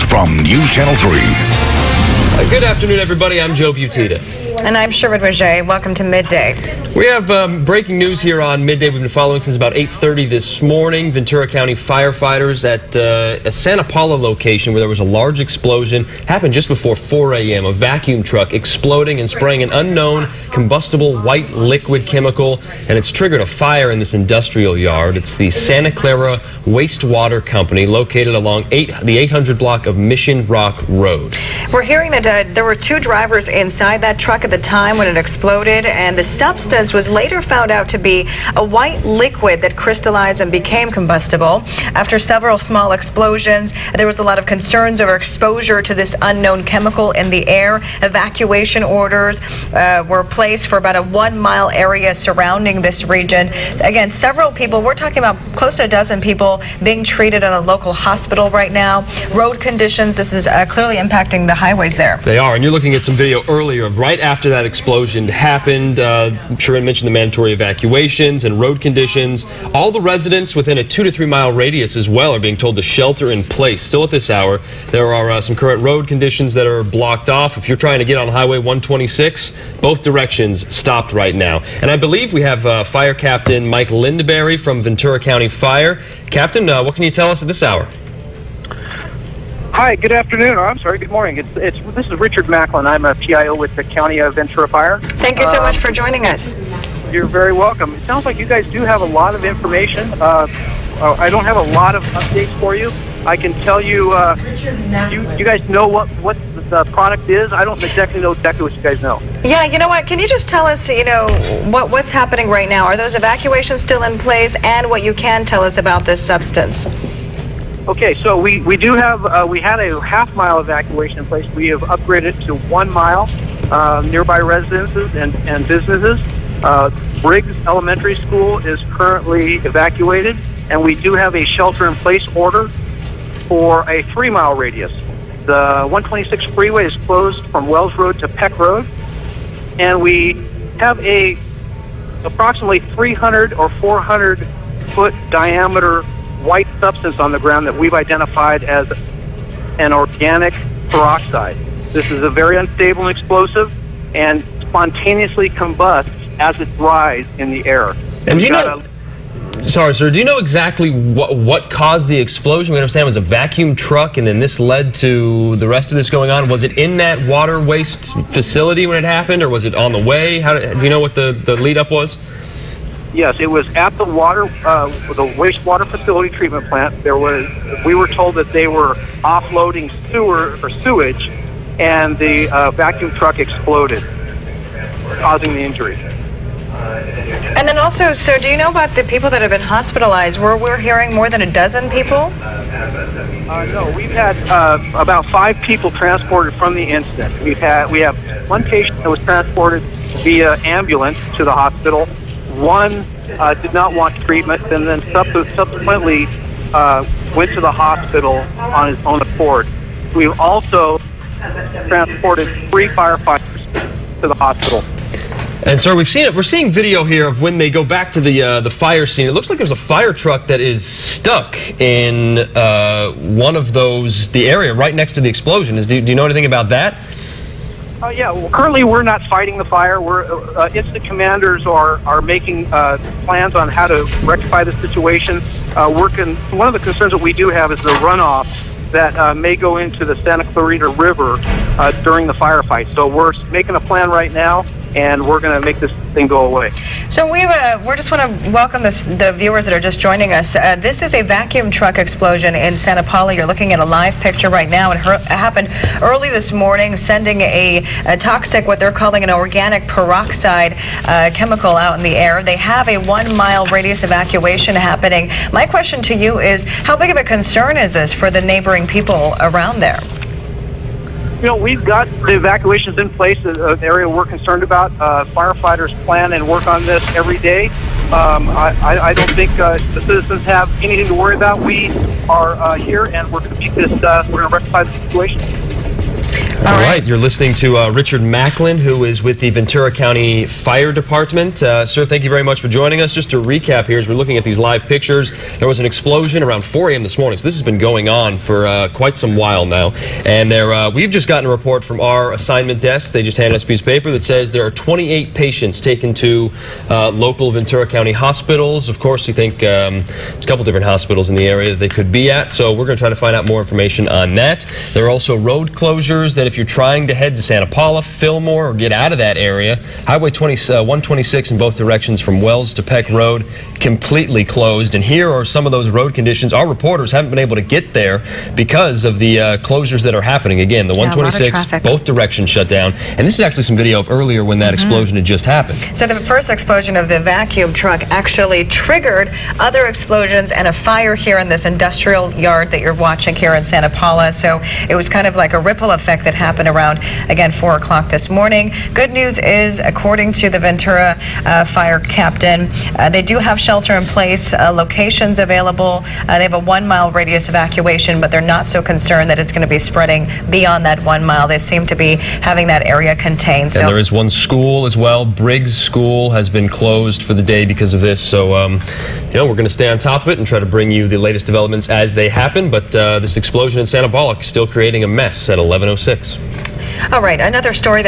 from News Channel 3. Good afternoon, everybody. I'm Joe Butita. And I'm Sherwood Roger. Welcome to Midday. We have breaking news here on Midday. We've been following since about 8:30 this morning. Ventura County firefighters at a Santa Paula location where there was a large explosion. Happened just before 4 a.m. A vacuum truck exploding and spraying an unknown combustible white liquid chemical, and it's triggered a fire in this industrial yard. It's the Santa Clara Wastewater Company located along the 800 block of Mission Rock Road. We're hearing that there were two drivers inside that truck at the time when it exploded, and the substance was later found out to be a white liquid that crystallized and became combustible. After several small explosions, there was a lot of concerns over exposure to this unknown chemical in the air. Evacuation orders were placed for about a 1-mile area surrounding this region. Again, several people, we're talking about close to a dozen people being treated at a local hospital right now. Road conditions, this is clearly impacting the highways there. They are, and you're looking at some video earlier of right after that explosion happened. Sharon mentioned the mandatory evacuations and road conditions. All the residents within a 2 to 3 mile radius as well are being told to shelter in place. Still at this hour, there are some current road conditions that are blocked off. If you're trying to get on Highway 126, both directions stopped right now. And I believe we have Fire Captain Mike Lindeberry from Ventura County Fire. Captain, what can you tell us at this hour? Hi, good afternoon. Or, I'm sorry, good morning. This is Richard Macklin. I'm a PIO with the County of Ventura Fire. Thank you so much for joining us. You're very welcome. It sounds like you guys do have a lot of information. I don't have a lot of updates for you. I can tell you, you guys know what the product is. I don't exactly know what you guys know. Yeah, you know what? Can you just tell us, what's happening right now? Are those evacuations still in place, and what you can tell us about this substance? Okay, so we do have, we had a half-mile evacuation in place. We have upgraded to 1 mile. Nearby residences and businesses. Briggs Elementary School is currently evacuated, and we do have a shelter-in-place order for a 3-mile radius. The 126 freeway is closed from Wells Road to Peck Road, and we have approximately 300 or 400-foot diameter white substance on the ground that we've identified as an organic peroxide. This is a very unstable and explosive and spontaneously combusts as it dries in the air. And do you know, sorry, sir, do you know exactly what caused the explosion? We understand it was a vacuum truck, and then this led to the rest of this going on. Was it in that water waste facility when it happened, or was it on the way? Do you know what the lead up was? Yes, it was at the the wastewater facility treatment plant. We were told that they were offloading sewage, and the vacuum truck exploded, causing the injury. And then also, sir, do you know about the people that have been hospitalized? We're hearing more than a dozen people? No, we've had about 5 people transported from the incident. We have one patient that was transported via ambulance to the hospital. One did not want treatment, and then subsequently went to the hospital on his own accord. We've also transported 3 firefighters to the hospital. And sir, we're seeing video here of when they go back to the fire scene. It looks like there's a fire truck that is stuck in one of the area right next to the explosion. Do you know anything about that? Yeah, well, currently we're not fighting the fire. Incident commanders are making plans on how to rectify the situation. One of the concerns that we do have is the runoff that may go into the Santa Clarita River during the firefight. So we're making a plan right now, and we're going to make this thing go away. So we just want to welcome the viewers that are just joining us. This is a vacuum truck explosion in Santa Paula. You're looking at a live picture right now. It happened early this morning, sending a toxic, what they're calling an organic peroxide chemical out in the air. They have a 1 mile radius evacuation happening. My question to you is, how big of a concern is this for the neighboring people around there? We've got the evacuations in place, an area we're concerned about. Firefighters plan and work on this every day. I don't think the citizens have anything to worry about. We are here, and we're going to rectify the situation. All right, you're listening to Richard Macklin, who is with the Ventura County Fire Department. Sir, thank you very much for joining us. Just to recap here, as we're looking at these live pictures, there was an explosion around 4 a.m. this morning, so this has been going on for quite some while now. And we've just gotten a report from our assignment desk. They just handed us a piece of paper that says there are 28 patients taken to local Ventura County hospitals. Of course, you think there's a couple different hospitals in the area that they could be at, so we're going to try to find out more information on that. There are also road closures that if you're trying to head to Santa Paula, Fillmore, or get out of that area, Highway 126 in both directions from Wells to Peck Road completely closed. And here are some of those road conditions. Our reporters haven't been able to get there because of the closures that are happening. Again, the 126, both directions shut down. And this is actually some video of earlier when that explosion had just happened. So the first explosion of the vacuum truck actually triggered other explosions and a fire here in this industrial yard that you're watching here in Santa Paula. So it was kind of like a ripple effect that happened around, again, 4 o'clock this morning. Good news is, according to the Ventura fire captain, they do have shelter in place, locations available. They have a 1-mile radius evacuation, but they're not so concerned that it's going to be spreading beyond that 1 mile. They seem to be having that area contained. And there is one school as well. Briggs School has been closed for the day because of this. So, you know, we're going to stay on top of it and try to bring you the latest developments as they happen. But this explosion in Santa Paula is still creating a mess at 11:06. All right, another story that